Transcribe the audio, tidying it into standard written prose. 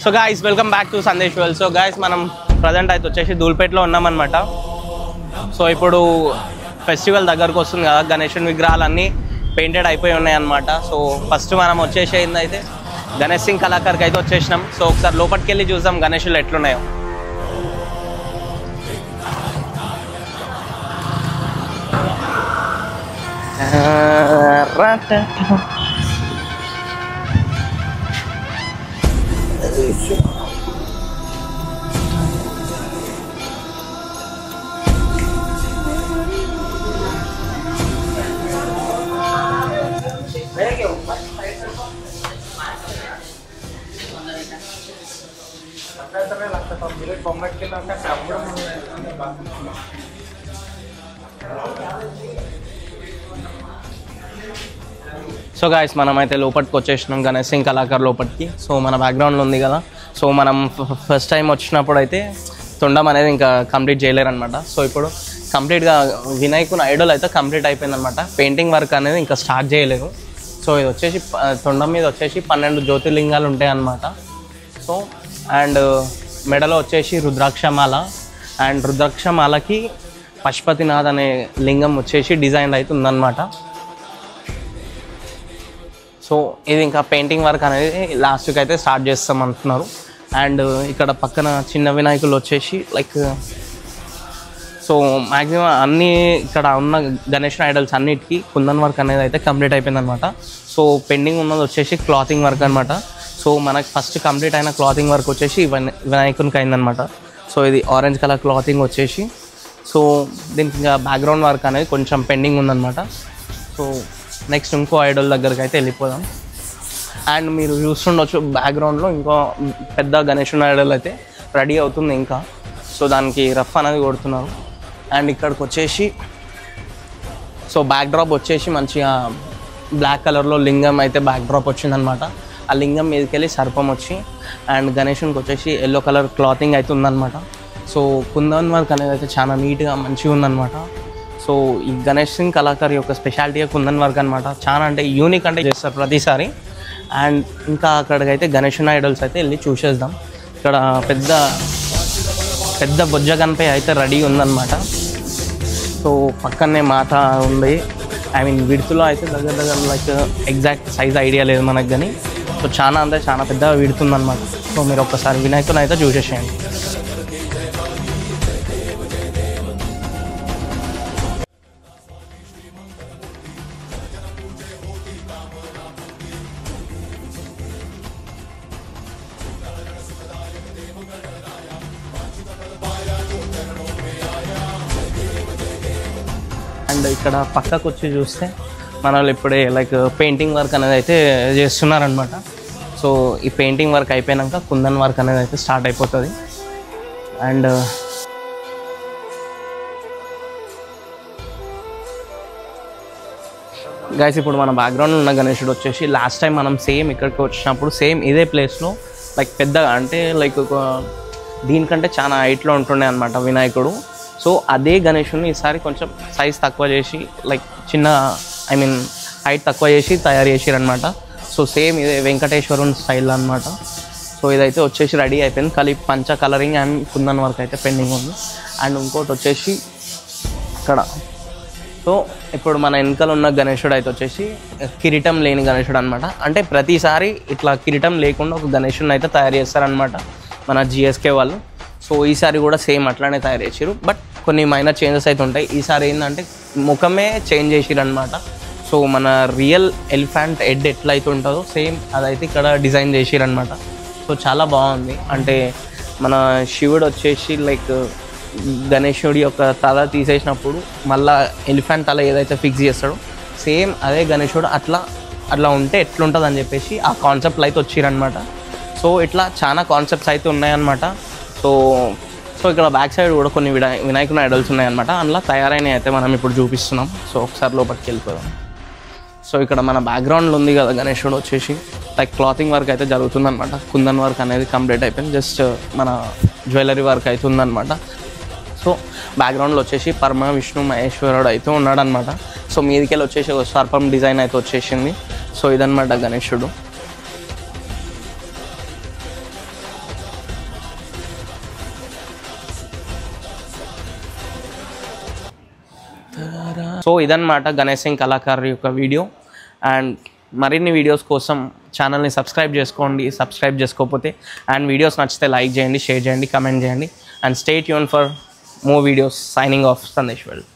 So guys welcome back to Sandesh world. So guys మనం present అయితే వచ్చేసి ధూల్పేటలో ఉన్నామన్నమాట. సో ఇప్పుడు ఫెస్టివల్ దగ్గరకు వస్తుంది కదా, గణేశుని విగ్రహాలన్నీ పెయింటెడ్ అయిపోయి ఉన్నాయన్నమాట. సో ఫస్ట్ మనం వచ్చేసేది అయితే గణేష్ సింగ్ కళాకార్కి అయితే వచ్చేసినాం. సో ఒకసారి లోపలికి వెళ్ళి చూద్దాం గణేశులు ఎట్లున్నాయో. సో గాయస్ మనమైతే లోపలికి వచ్చేసినాం గణేష్ సింగ్ కళాకార్ లోపలికి. సో మన బ్యాక్గ్రౌండ్లో ఉంది కదా, సో మనం ఫస్ట్ టైం వచ్చినప్పుడు అయితే తొండం అనేది ఇంకా కంప్లీట్ చేయలేరనమాట. సో ఇప్పుడు కంప్లీట్గా వినాయకుని ఐడల్ అయితే కంప్లీట్ అయిపోయిందనమాట. పెయింటింగ్ వర్క్ అనేది ఇంకా స్టార్ట్ చేయలేదు. సో ఇది వచ్చేసి తొండం మీద వచ్చేసి 12 జ్యోతిర్లింగాలు ఉంటాయి అన్నమాట. సో అండ్ మెడలో వచ్చేసి రుద్రాక్షమాల, అండ్ రుద్రాక్షమాలకి పశుపతినాథ్ అనే లింగం వచ్చేసి డిజైన్ అయితే ఉందన్నమాట. సో ఇది ఇంకా పెయింటింగ్ వర్క్ అనేది లాస్ట్కి అయితే స్టార్ట్ చేస్తాం అంటున్నారు. అండ్ ఇక్కడ పక్కన చిన్న వినాయకులు వచ్చేసి లైక్ సో మ్యాక్సిమం అన్నీ ఇక్కడ ఉన్న గణేష్ ఐడల్స్ అన్నిటికీ కుందన్ వర్క్ అనేది అయితే కంప్లీట్ అయిపోయిందనమాట. సో పెండింగ్ ఉన్నది వచ్చేసి క్లాతింగ్ వర్క్ అనమాట. సో మనకి ఫస్ట్ కంప్లీట్ అయిన క్లాతింగ్ వర్క్ వచ్చేసి వినాయకునికి అయిందనమాట. సో ఇది ఆరెంజ్ కలర్ క్లాతింగ్ వచ్చేసి, సో దీనికి ఇంకా బ్యాక్గ్రౌండ్ వర్క్ అనేది కొంచెం పెండింగ్ ఉందన్నమాట. సో నెక్స్ట్ ఇంకో ఐడల్ దగ్గరికి అయితే వెళ్ళిపోదాం. అండ్ మీరు చూస్తుండొచ్చు బ్యాక్గ్రౌండ్లో ఇంకో పెద్ద గణేశుని ఐడల్ అయితే రెడీ అవుతుంది ఇంకా. సో దానికి రఫ్ అనేది కొడుతున్నారు. అండ్ ఇక్కడికి వచ్చేసి సో బ్యాక్ డ్రాప్ వచ్చేసి మంచిగా బ్లాక్ కలర్లో లింగం అయితే బ్యాక్ డ్రాప్ వచ్చిందనమాట. ఆ లింగం మీదకి వెళ్ళి సర్పం వచ్చి అండ్ గణేశునికి వచ్చేసి ఎల్లో కలర్ క్లాతింగ్ అయితే ఉందన్నమాట. సో కుందన్ వర్క్ అనేది అయితే చాలా నీట్గా మంచిగా ఉందన్నమాట. సో ఈ గణేష్ సింగ్ కళాకారి యొక్క స్పెషాలిటీ కుందన్ వర్క్ అనమాట. చాలా అంటే యూనిక్ అంటే చేస్తారు ప్రతిసారి. అండ్ ఇంకా అక్కడికైతే గణేశుని ఐడల్స్ అయితే వెళ్ళి చూసేద్దాం. ఇక్కడ పెద్ద పెద్ద బొజ్జ గణపతి అయితే రెడీ ఉందన్నమాట. సో పక్కనే మాత ఉంది. ఐ మీన్ విడుతులో అయితే దగ్గర లైక్ ఎగ్జాక్ట్ సైజ్ ఐడియా లేదు మనకు, కానీ సో చాలా అంటే చాలా పెద్దగా విడుతుందన్నమాట. సో మీరు ఒక్కసారి వినాయకుని అయితే చూసేసేయండి. అండ్ ఇక్కడ పక్కకు వచ్చి చూస్తే మన వాళ్ళు ఇప్పుడే లైక్ పెయింటింగ్ వర్క్ అనేది అయితే చేస్తున్నారనమాట. సో ఈ పెయింటింగ్ వర్క్ అయిపోయాక కుందన్ వర్క్ అనేది అయితే స్టార్ట్ అయిపోతుంది. అండ్ గైస్ ఇప్పుడు మన బ్యాక్గ్రౌండ్లో ఉన్న గణేశుడు వచ్చేసి లాస్ట్ టైం మనం సేమ్ ఇక్కడికి వచ్చినప్పుడు సేమ్ ఇదే ప్లేస్లో లైక్ పెద్దగా అంటే లైక్ ఒక దీనికంటే చాలా హైట్లో ఉంటుండే అనమాట వినాయకుడు. సో అదే గణేశుని ఈసారి కొంచెం సైజ్ తక్కువ చేసి లైక్ చిన్న ఐ మీన్ హైట్ తక్కువ చేసి తయారు చేసిరనమాట. సో సేమ్ ఇదే వెంకటేశ్వరుని స్టైల్ అనమాట. సో ఇదైతే వచ్చేసి రెడీ అయిపోయింది. ఖాళీ పంచ కలరింగ్ అండ్ కుందన్ వర్క్ అయితే పెండింగ్ ఉంది. అండ్ ఇంకోటి వచ్చేసి ఇక్కడ సో ఇప్పుడు మన వెనకాల ఉన్న గణేశుడు అయితే వచ్చేసి కిరీటం లేని గణేశుడు అనమాట. అంటే ప్రతిసారి ఇట్లా కిరీటం లేకుండా ఒక గణేశుడిని అయితే తయారు చేస్తారనమాట మన జిఎస్కే వాళ్ళు. సో ఈసారి కూడా సేమ్ అట్లానే తయారు చేసారు, బట్ కొన్ని మైనర్ చేంజెస్ అయితే ఉంటాయి. ఈసారి ఏంటంటే ముఖమే చేంజ్ చేసిరు అనమాట. సో మన రియల్ ఎలిఫెంట్ హెడ్ ఎట్లయితే ఉంటుందో సేమ్ అదైతే ఇక్కడ డిజైన్ చేసిరు అనమాట. సో చాలా బాగుంది. అంటే మన శివుడు వచ్చేసి లైక్ గణేశుడి యొక్క తల తీసేసినప్పుడు మళ్ళీ ఎలిఫెంట్ తల ఏదైతే ఫిక్స్ చేస్తాడో సేమ్ అదే గణేశుడు అట్లా ఉంటే ఎట్లుంటుంది అని చెప్పేసి ఆ కాన్సెప్ట్లు అయితే వచ్చిరనమాట. సో ఇట్లా చాలా కాన్సెప్ట్స్ అయితే ఉన్నాయన్నమాట. సో ఇక్కడ బ్యాక్ సైడ్ కూడా కొన్ని వినాయకుని ఐడల్స్ ఉన్నాయన్నమాట. అందులో తయారైనవి అయితే మనం ఇప్పుడు చూపిస్తున్నాం. సో ఒకసారి లోపలికి వెళ్ళిపోదాం. సో ఇక్కడ మన బ్యాక్గ్రౌండ్లో ఉంది కదా గణేశుడు వచ్చేసి లైక్ క్లాతింగ్ వర్క్ అయితే జరుగుతుందన్నమాట. కుందన్ వర్క్ అనేది కంప్లీట్ అయిపోయింది. జస్ట్ మన జ్యువెలరీ వర్క్ అయితే ఉందన్నమాట. సో బ్యాక్గ్రౌండ్లో వచ్చేసి పరమ విష్ణు మహేశ్వరుడు అయితే ఉన్నాడనమాట. సో మీదికెళ్ళి వచ్చేసి ఒక సర్పం డిజైన్ అయితే వచ్చేసింది. సో ఇదన్నమాట గణేశుడు. సో ఇదన్నమాట గణేష్ సింగ్ కళాకారు యొక్క వీడియో. అండ్ మరిన్ని వీడియోస్ కోసం ఛానల్ని సబ్స్క్రైబ్ చేసుకోండి, సబ్స్క్రైబ్ చేసుకోకపోతే. అండ్ వీడియోస్ నచ్చితే లైక్ చేయండి, షేర్ చేయండి, కమెంట్ చేయండి. And stay tune for more videos. Signing off Sandesh world.